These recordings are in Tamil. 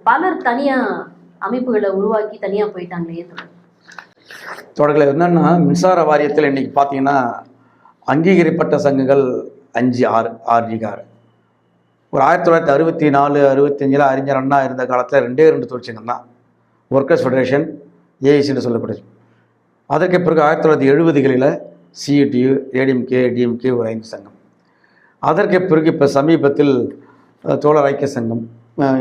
பலர் தனியா அமைப்புகளை உருவாக்கி தனியா போயிட்டாங்களே. தொடர்களை என்னன்னா, மின்சார வாரியத்தில் இன்னைக்கு பார்த்தீங்கன்னா அங்கீகரிக்கப்பட்ட சங்கங்கள் 5-6 ஒரு 1964 65 அறிஞர் அண்ணா இருந்த காலத்தில் 2 தொழிற்சங்கம் தான், ஒர்க்கர்ஸ் ஃபெடரேஷன், ஏஐசின்னு சொல்லப்படுது. அதற்கு பிறகு 1970களில் சிஇடியு, ஏடிஎம்கே, டிஎம்கே ஒரு 5 சங்கம். அதற்கு பிறகு இப்போ சமீபத்தில் தோழர் ஐக்கிய சங்கம்,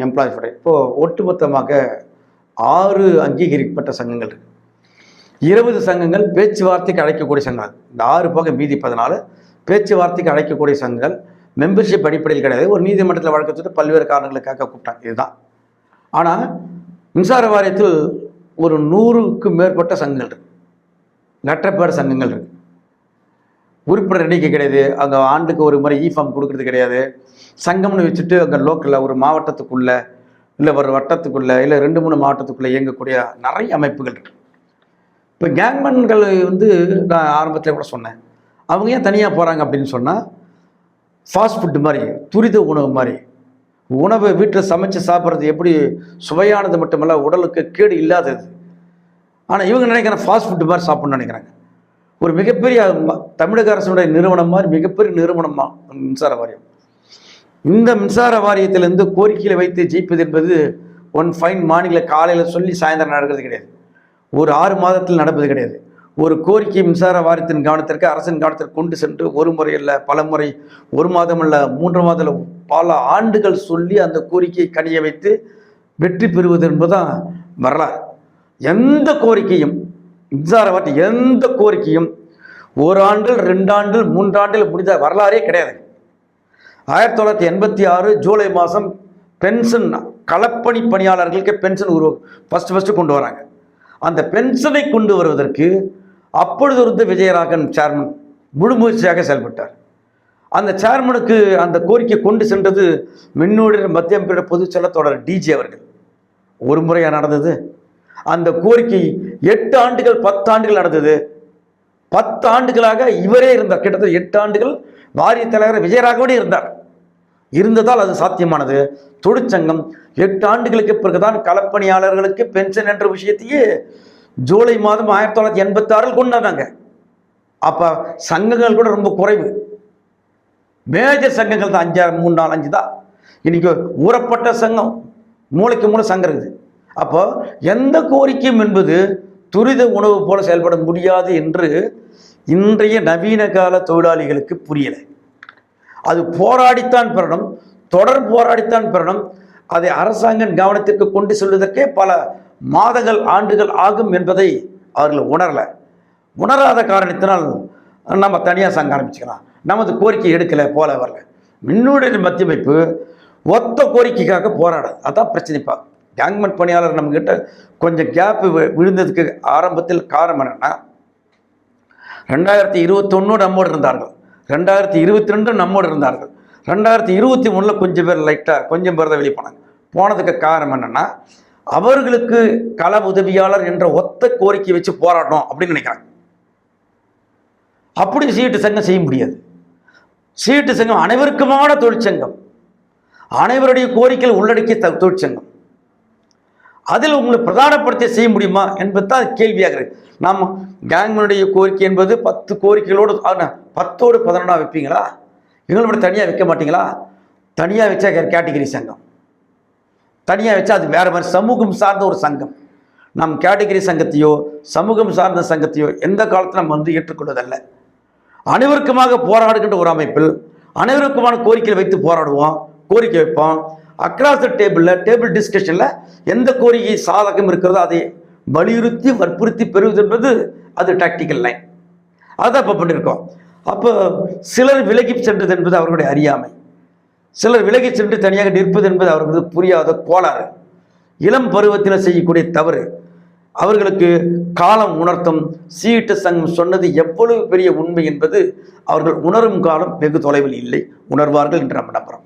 எம்ப்ளாய் ஃபெடரேஷன். இப்போது ஒட்டுமொத்தமாக 6 அங்கீகரிக்கப்பட்ட சங்கங்கள் இருக்குது. 20 சங்கங்கள் பேச்சுவார்த்தைக்கு அழைக்கக்கூடிய சங்கங்கள். இந்த 6 போக மீதி 14 பேச்சுவார்த்தைக்கு அழைக்கக்கூடிய சங்கங்கள். மெம்பர்ஷிப் அடிப்படையில் கிடையாது. ஒரு நீதிமன்றத்தில் வழக்கு வச்சுட்டு பல்வேறு காரணங்களுக்காக கூப்பிட்டாங்க, இதுதான். ஆனால் மின்சார வாரியத்தில் ஒரு 100க்கும் மேற்பட்ட சங்கங்கள் இருக்கு, லெட்டர்பேட் சங்கங்கள் இருக்கு. உறுப்பினர் எண்ணிக்கை கிடையாது. அங்கே ஆண்டுக்கு ஒரு முறை ஃபார்ம் கொடுக்கறது கிடையாது. சங்கம்னு வச்சுட்டு அங்கே லோக்கலில் ஒரு மாவட்டத்துக்குள்ளே இல்லை ஒரு வட்டத்துக்குள்ளே இல்லை 2-3 மாவட்டத்துக்குள்ளே இயங்கக்கூடிய நிறைய அமைப்புகள் இருக்கு. இப்போ கேங்மேன்கள் நான் ஆரம்பத்தில் கூட சொன்னேன், அவங்க ஏன் தனியாக போகிறாங்க அப்படின்னு சொன்னால், ஃபாஸ்ட் ஃபுட்டு மாதிரி, துரித உணவு மாதிரி, உணவை வீட்டில் சமைச்சு சாப்பிட்றது எப்படி சுவையானது மட்டுமல்ல உடலுக்கு கேடு இல்லாதது. ஆனால் இவங்க நினைக்கிறாங்க ஃபாஸ்ட் ஃபுட்டு மாதிரி சாப்பிட்ணுன்னு நினைக்கிறாங்க. ஒரு மிகப்பெரிய தமிழக அரசுடைய நிறுவனம் மாதிரி மிகப்பெரிய நிறுவனமாக மின்சார வாரியம். இந்த மின்சார வாரியத்திலிருந்து கோரிக்கையில் வைத்து ஜெயிப்பது என்பது ஒன் ஃபைன் மார்னிங்கில் காலையில் சொல்லி சாயந்தரம் நடக்கிறது கிடையாது. ஒரு 6 மாதத்தில் நடப்பது கிடையாது. ஒரு கோரிக்கை மின்சார வாரியத்தின் கவனத்திற்கு, அரசின் கவனத்திற்கு கொண்டு சென்று ஒரு முறை இல்லை, பல முறை, 1 மாதம் இல்லை, 3 மாதம் இல்லை, பல ஆண்டுகள் சொல்லி அந்த கோரிக்கையை கனிய வைத்து வெற்றி பெறுவது என்பதுதான் வரலாறு. எந்த கோரிக்கையும் மின்சார வாரியம் எந்த கோரிக்கையும் 1 ஆண்டு, 2 ஆண்டு, 3 ஆண்டில் முடிந்த வரலாறே கிடையாது. 1986 ஜூலை மாதம் பென்ஷன், களப்பணி பணியாளர்களுக்கு பென்ஷன் ஃபஸ்ட்டு கொண்டு வராங்க. அந்த பென்ஷனை கொண்டு வருவதற்கு அப்பொழுது இருந்த விஜயராகவன் சேர்மன் முழு முயற்சியாக செயல்பட்டார். அந்த சேர்மனுக்கு அந்த கோரிக்கை கொண்டு சென்றது மின்னோடி மத்திய அமைப்பிட பொதுச் செயலாளர் டிஜி அவர்கள். ஒரு முறையாக நடந்தது. அந்த கோரிக்கை 8 ஆண்டுகள் 10 ஆண்டுகள் நடந்தது. 10 ஆண்டுகளாக இவரே இருந்தார். கிட்டத்தட்ட 8 ஆண்டுகள் வாரிய தலைவர் விஜயராகவனே இருந்ததால் அது சாத்தியமானது. தொழிற்சங்கம் 8 ஆண்டுகளுக்கு பிறகுதான் களப்பணியாளர்களுக்கு பென்ஷன் என்ற விஷயத்தையே ஜூலை மாதம் 1986 கொண்டு வந்தாங்க. அப்போ சங்கங்கள் கூட ரொம்ப குறைவு. மேஜர் சங்கங்கள் தான் 5, 3, 4, 5 தான். இன்னைக்கு ஊறப்பட்ட சங்கம், மூளைக்கு மூளை சங்கம் இருக்குது. அப்போ எந்த கோரிக்கையும் என்பது துரித உணவு போல செயல்பட முடியாது என்று இன்றைய நவீன கால தொழிலாளிகளுக்கு புரியலை. அது போராடித்தான் பெறணும், தொடர் போராடித்தான் பெறணும். அதை அரசாங்கம் கவனத்திற்கு கொண்டு செல்வதற்கே பல மாதங்கள், ஆண்டுகள் ஆகும் என்பதை அவர்கள் உணராத காரணத்தினால் நம்ம தனியாக சங்கம் ஆரம்பிச்சுக்கலாம். நமது கோரிக்கை எடுக்கலை, போல வரல. மின்னோடி மத்திய அமைப்பு ஒத்த கோரிக்கைக்காக போராடாது. அதான் பிரச்சனைப்பா. கேங்மெண்ட் பணியாளர் நம்மக்கிட்ட கொஞ்சம் கேப்பு விழுந்ததுக்கு ஆரம்பத்தில் காரணம் என்னென்னா, 2021 நம்மோடு இருந்தார்கள், 2022 நம்மோடு இருந்தார்கள், 2023 கொஞ்சம் பேர் லைட்டாக கொஞ்சம் பேர் தான் வெளியே போனாங்க. போனதுக்கு காரணம் என்னென்னா, அவர்களுக்கு கள உதவியாளர் என்ற ஒத்த கோரிக்கை வச்சு போராடணும் அப்படின்னு நினைக்கிறாங்க. அப்படி சீட்டு சங்கம் செய்ய முடியாது. சீட்டு சங்கம் அனைவருக்குமான தொழிற்சங்கம், அனைவருடைய கோரிக்கைகள் உள்ளடக்கிய தொழிற்சங்கம். அதில் உங்களை பிரதானப்படுத்தி செய்ய முடியுமா என்பது தான் கேள்வியாகிறது. நாம் கேங்மனுடைய கோரிக்கை என்பது 10 கோரிக்கைகளோடு 10ஓடு 11 வைப்பீங்களா? எங்களோட தனியாக வைக்க மாட்டீங்களா? தனியாக வச்சா கேட்டகிரி சங்கம், தனியாக வச்சா அது வேறு மாதிரி சமூகம் சார்ந்த ஒரு சங்கம். நம் கேட்டகிரி சங்கத்தையோ சமூகம் சார்ந்த சங்கத்தையோ எந்த காலத்தில் நம்ம ஏற்றுக்கொள்வதல்ல. அனைவருக்குமாக போராடுகின்ற ஒரு அமைப்பில் அனைவருக்குமான கோரிக்கையை வைத்து போராடுவோம், கோரிக்கை வைப்போம். அக்ராஸ் த டேபிள் டிஸ்கஷனில் எந்த கோரிக்கை சாதகம் இருக்கிறதோ அதை வலியுறுத்தி வற்புறுத்தி பெறுவது என்பது அது டாக்டிக்கல் லைன். அதான் இப்போ பண்ணியிருக்கோம். அப்போ சிலர் விலகி சென்றது என்பது அவர்களுடைய அறியாமை, சிலர் விலகி சென்று தனியாக நிற்பது என்பது அவர்களுக்கு புரியாத கோளாறு, இளம் பருவத்தில் செய்யக்கூடிய தவறு. அவர்களுக்கு காலம் உணர்த்தும். சீட்டு சங்கம் சொன்னது எவ்வளவு பெரிய உண்மை என்பது அவர்கள் உணரும் காலம் வெகு தொலைவில் இல்லை. உணர்வார்கள் என்று நம்ம நம்புகிறோம்.